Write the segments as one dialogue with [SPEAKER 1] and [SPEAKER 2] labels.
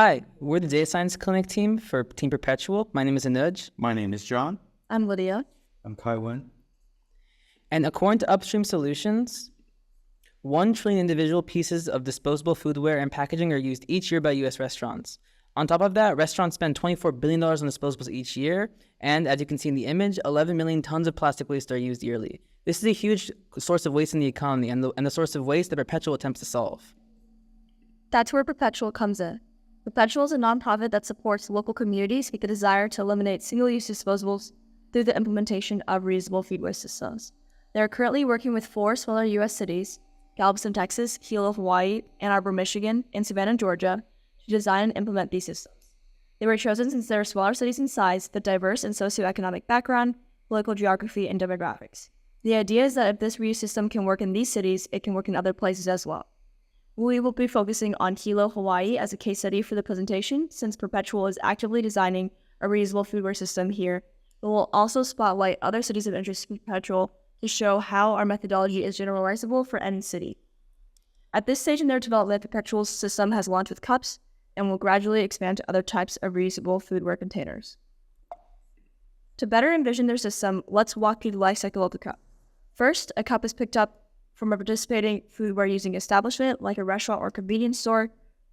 [SPEAKER 1] Hi, we're the data science clinic team for Team Perpetual. My name is Anuj.
[SPEAKER 2] My name is John.
[SPEAKER 3] I'm Lydia.
[SPEAKER 2] I'm Kaiwen.
[SPEAKER 1] And according to Upstream Solutions, 1 trillion individual pieces of disposable foodware and packaging are used each year by U.S. restaurants. On top of that, restaurants spend $24 billion on disposables each year. And as you can see in the image, 11 million tons of plastic waste are used yearly. This is a huge source of waste in the economy and the source of waste that Perpetual attempts to solve.
[SPEAKER 3] That's where Perpetual comes in. Perpetual is a nonprofit that supports local communities with the desire to eliminate single-use disposables through the implementation of reusable foodware systems. They are currently working with 4 smaller U.S. cities, Galveston, Texas, Hilo, Hawaii, Ann Arbor, Michigan, and Savannah, Georgia, to design and implement these systems. They were chosen since they are smaller cities in size, but diverse in socioeconomic background, political geography, and demographics. The idea is that if this reuse system can work in these cities, it can work in other places as well. We will be focusing on Hilo, Hawaii as a case study for the presentation, since Perpetual is actively designing a reusable foodware system here, but we'll also spotlight other cities of interest to Perpetual to show how our methodology is generalizable for any city. At this stage in their development, Perpetual's system has launched with cups and will gradually expand to other types of reusable foodware containers. To better envision their system, let's walk through the life cycle of the cup. First, a cup is picked up from a participating foodware using establishment like a restaurant or convenience store.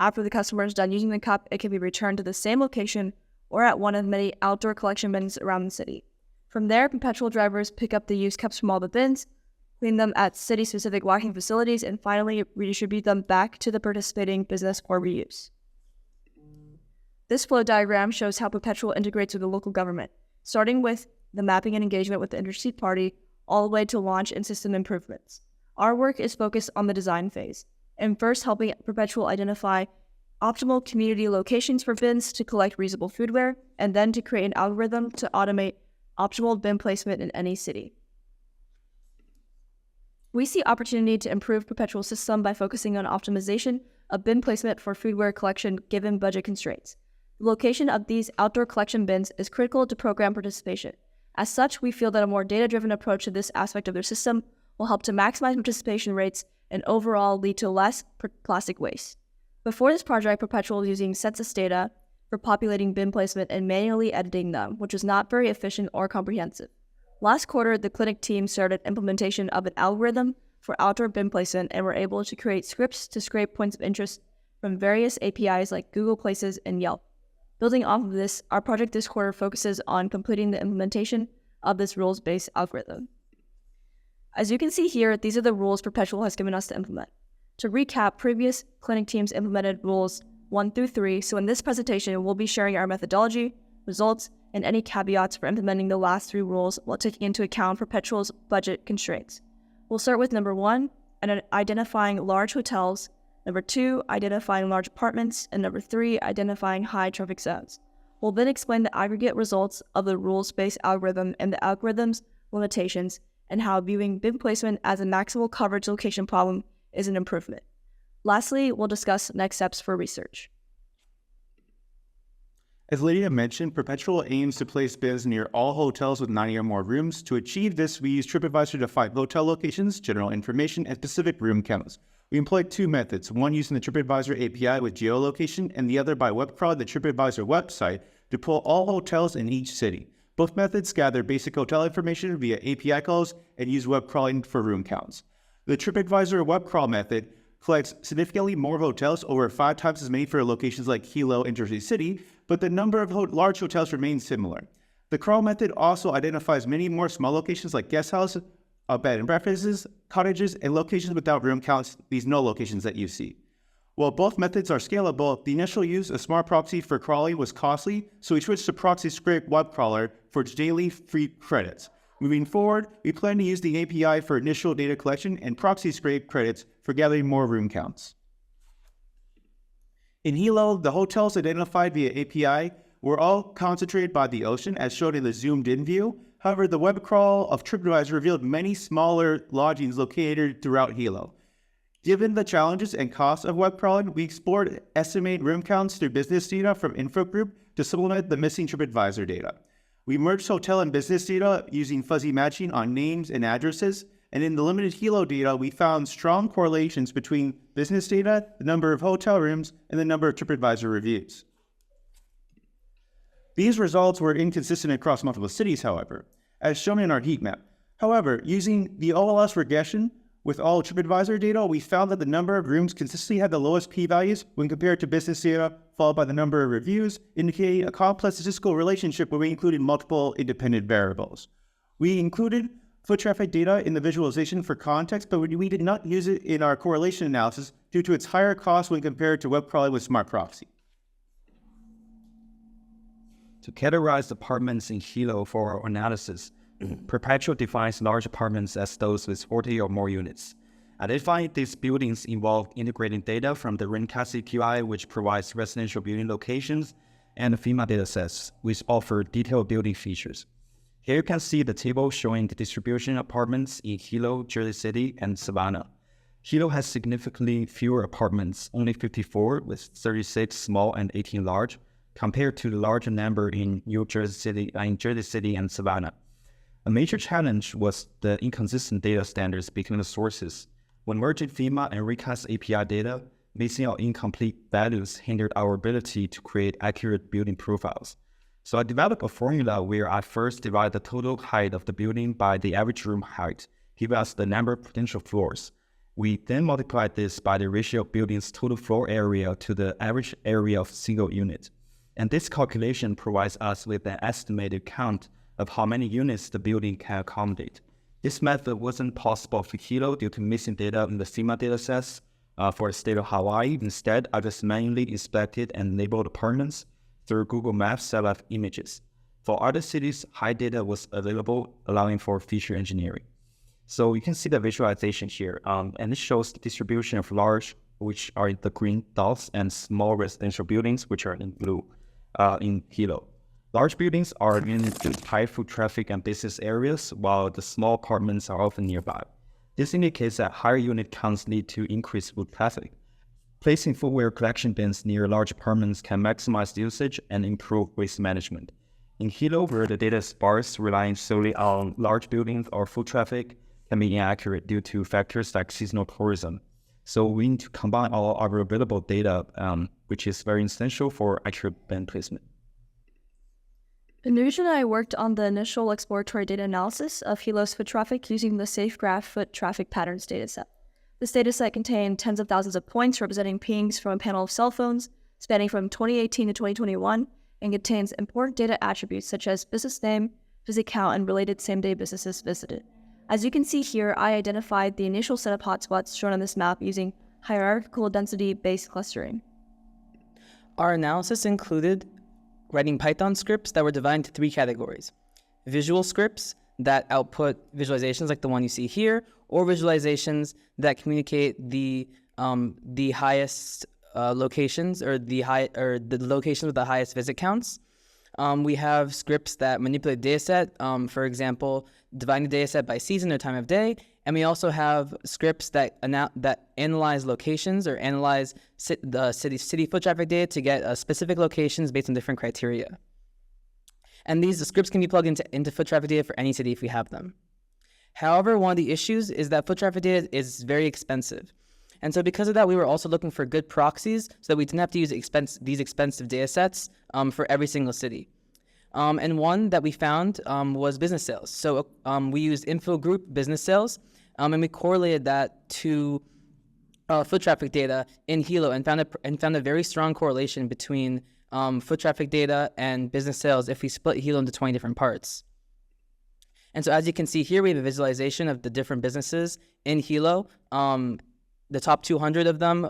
[SPEAKER 3] After the customer is done using the cup, it can be returned to the same location or at one of many outdoor collection bins around the city. From there, Perpetual drivers pick up the used cups from all the bins, clean them at city-specific washing facilities, and finally redistribute them back to the participating business for reuse. This flow diagram shows how Perpetual integrates with the local government, starting with the mapping and engagement with the interested party, all the way to launch and system improvements. Our work is focused on the design phase, and first helping Perpetual identify optimal community locations for bins to collect reusable foodware, and then to create an algorithm to automate optimal bin placement in any city. We see opportunity to improve Perpetual's system by focusing on optimization of bin placement for foodware collection given budget constraints. The location of these outdoor collection bins is critical to program participation. As such, we feel that a more data-driven approach to this aspect of their system will help to maximize participation rates and overall lead to less plastic waste. Before this project, Perpetual was using census data for populating bin placement and manually editing them, which is not very efficient or comprehensive. Last quarter, the clinic team started implementation of an algorithm for outdoor bin placement and were able to create scripts to scrape points of interest from various APIs like Google Places and Yelp. Building off of this, our project this quarter focuses on completing the implementation of this rules-based algorithm. As you can see here, these are the rules Perpetual has given us to implement. To recap, previous clinic teams implemented rules 1 through 3, so in this presentation, we'll be sharing our methodology, results, and any caveats for implementing the last 3 rules while taking into account Perpetual's budget constraints. We'll start with number 1, identifying large hotels, number 2, identifying large apartments, and number 3, identifying high traffic zones. We'll then explain the aggregate results of the rules-based algorithm and the algorithm's limitations, and how viewing bin placement as a maximal coverage location problem is an improvement. Lastly, we'll discuss next steps for research.
[SPEAKER 2] As Lydia mentioned, Perpetual aims to place bins near all hotels with 90 or more rooms. To achieve this, we use TripAdvisor to find hotel locations, general information, and specific room counts. We employ 2 methods, one using the TripAdvisor API with geolocation, and the other by web crawling the TripAdvisor website to pull all hotels in each city. Both methods gather basic hotel information via API calls and use web crawling for room counts. The TripAdvisor web crawl method collects significantly more hotels, over 5 times as many for locations like Hilo and Jersey City, but the number of large hotels remains similar. The crawl method also identifies many more small locations like guest houses, bed and breakfasts, cottages, and locations without room counts, these null locations that you see. While both methods are scalable, the initial use of Smart Proxy for crawling was costly, so we switched to Proxy Scrape Web Crawler for daily free credits. Moving forward, we plan to use the API for initial data collection and Proxy Scrape credits for gathering more room counts. In Hilo, the hotels identified via API were all concentrated by the ocean, as shown in the zoomed-in view. However, the web crawl of TripAdvisor revealed many smaller lodgings located throughout Hilo. Given the challenges and costs of web crawling, we explored estimated room counts through business data from InfoGroup to supplement the missing TripAdvisor data. We merged hotel and business data using fuzzy matching on names and addresses. And in the limited Hilo data, we found strong correlations between business data, the number of hotel rooms, and the number of TripAdvisor reviews. These results were inconsistent across multiple cities, however, as shown in our heat map. However, using the OLS regression with all TripAdvisor data, we found that the number of rooms consistently had the lowest p-values when compared to business data, followed by the number of reviews, indicating a complex statistical relationship where we included multiple independent variables. We included foot traffic data in the visualization for context, but we did not use it in our correlation analysis due to its higher cost when compared to web crawling with smart proxy.
[SPEAKER 4] To categorize apartments in Hilo for our analysis, Perpetual defines large apartments as those with 40 or more units. Identifying these buildings involved integrating data from the Rincasi QI, which provides residential building locations, and the FEMA datasets, which offer detailed building features. Here you can see the table showing the distribution of apartments in Hilo, Jersey City, and Savannah. Hilo has significantly fewer apartments, only 54, with 36 small and 18 large, compared to the larger number in Jersey City and Savannah. A major challenge was the inconsistent data standards between the sources. When merging FEMA and Recast API data, missing or incomplete values hindered our ability to create accurate building profiles. So I developed a formula where I first divide the total height of the building by the average room height, give us the number of potential floors. We then multiplied this by the ratio of building's total floor area to the average area of single unit. And this calculation provides us with an estimated count of how many units the building can accommodate. This method wasn't possible for Hilo due to missing data in the FEMA datasets. For the state of Hawaii, instead, I just manually inspected and labeled apartments through Google Maps set of images. For other cities, high data was available, allowing for feature engineering. So you can see the visualization here, and it shows the distribution of large, which are the green dots, and small residential buildings, which are in blue, in Hilo. Large buildings are in high foot traffic and business areas, while the small apartments are often nearby. This indicates that higher unit counts lead to increased foot traffic. Placing footwear collection bins near large apartments can maximize usage and improve waste management. In Hilo, where the data is sparse, relying solely on large buildings or foot traffic can be inaccurate due to factors like seasonal tourism. So we need to combine all our available data, which is very essential for accurate bin placement.
[SPEAKER 3] Anuj and I worked on the initial exploratory data analysis of Hilo's foot traffic using the SafeGraph foot traffic patterns dataset. This dataset contained tens of thousands of points representing pings from a panel of cell phones spanning from 2018 to 2021 and contains important data attributes such as business name, visit count, and related same-day businesses visited. As you can see here, I identified the initial set of hotspots shown on this map using hierarchical density-based clustering.
[SPEAKER 1] Our analysis included writing Python scripts that were divided into three categories: visual scripts that output visualizations like the one you see here, or visualizations that communicate the highest locations or the locations with the highest visit counts. We have scripts that manipulate dataset, for example, dividing the dataset by season or time of day. And we also have scripts that analyze locations or analyze the city foot traffic data to get specific locations based on different criteria. And these scripts can be plugged into foot traffic data for any city if we have them. However, one of the issues is that foot traffic data is very expensive. And so because of that, we were also looking for good proxies so that we didn't have to use these expensive data sets for every single city. And one that we found was business sales. So we used info group business sales, and we correlated that to foot traffic data in Hilo and found a very strong correlation between foot traffic data and business sales if we split Hilo into 20 different parts. And so as you can see here, we have a visualization of the different businesses in Hilo. The top 200 of them,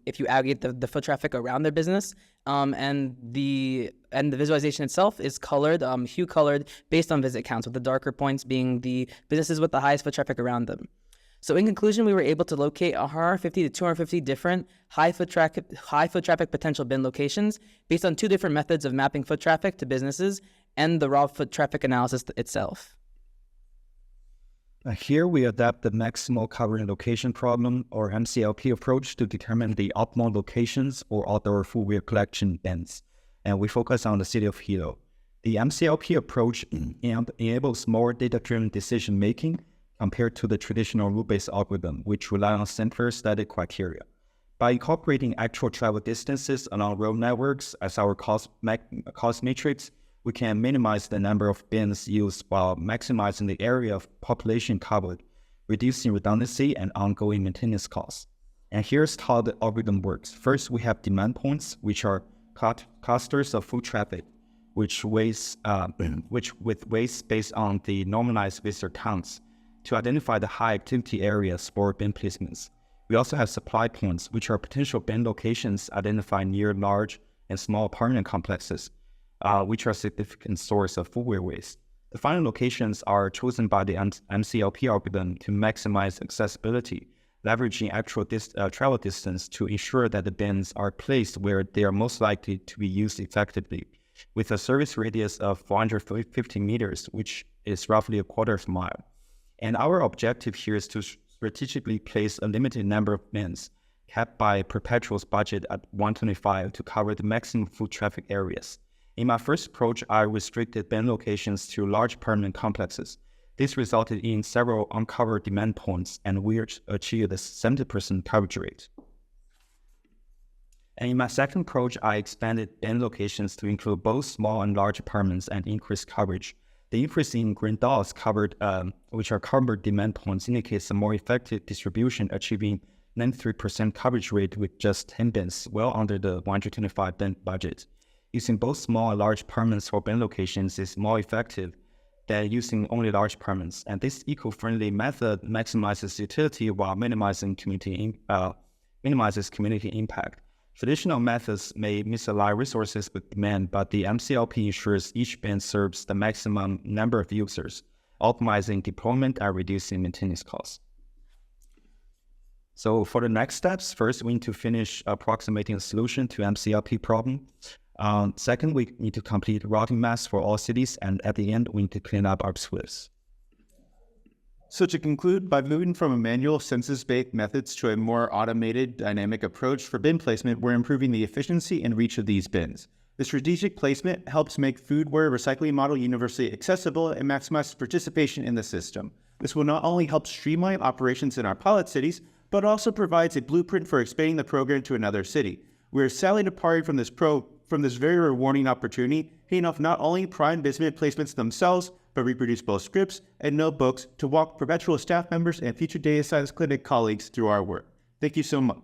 [SPEAKER 1] if you aggregate the foot traffic around their business, and the visualization itself is colored, hue colored, based on visit counts, with the darker points being the businesses with the highest foot traffic around them. So in conclusion, we were able to locate 150 to 250 different high foot traffic potential bin locations based on two different methods of mapping foot traffic to businesses and the raw foot traffic analysis itself.
[SPEAKER 4] Here we adapt the maximal covering location problem, or MCLP approach, to determine the optimal locations or outdoor footwear collection bins, and we focus on the city of Hilo. The MCLP approach enables more data-driven decision-making, compared to the traditional rule-based algorithm, which rely on center static criteria. By incorporating actual travel distances along road networks as our cost matrix, we can minimize the number of bins used while maximizing the area of population covered, reducing redundancy and ongoing maintenance costs. And here's how the algorithm works. First, we have demand points, which are clusters of foot traffic, which with weights based on the normalized visitor counts to identify the high activity areas for bin placements. We also have supply points, which are potential bin locations identified near large and small apartment complexes, which are a significant source of foodware waste. The final locations are chosen by the MCLP algorithm to maximize accessibility, leveraging actual travel distance to ensure that the bins are placed where they are most likely to be used effectively, with a service radius of 450 meters, which is roughly a quarter of a mile. And our objective here is to strategically place a limited number of bins, capped by Perpetual's budget at 125 to cover the maximum foot traffic areas. In my first approach, I restricted bin locations to large apartment complexes. This resulted in several uncovered demand points, and we achieved a 70% coverage rate. And in my second approach, I expanded bin locations to include both small and large apartments and increased coverage. The increase in green dots which are covered demand points, indicates a more effective distribution, achieving 93% coverage rate with just 10 bins, well under the 125 bin budget. Using both small and large apartments for bin locations is more effective than using only large apartments, and this eco-friendly method maximizes utility while minimizes community impact. Traditional methods may misalign resources with demand, but the MCLP ensures each bin serves the maximum number of users, optimizing deployment and reducing maintenance costs. So for the next steps, first we need to finish approximating a solution to MCLP problem. Second, we need to complete routing maps for all cities, and at the end, we need to clean up our swifts.
[SPEAKER 2] So to conclude, by moving from a manual census-based methods to a more automated dynamic approach for bin placement, we're improving the efficiency and reach of these bins. The strategic placement helps make foodware recycling model universally accessible and maximizes participation in the system. This will not only help streamline operations in our pilot cities, but also provides a blueprint for expanding the program to another city. We are sadly departing from this very rewarding opportunity, paying off not only prime business placements themselves, but reproducible scripts and notebooks to walk Perpetual staff members and future DSI clinic colleagues through our work. Thank you so much.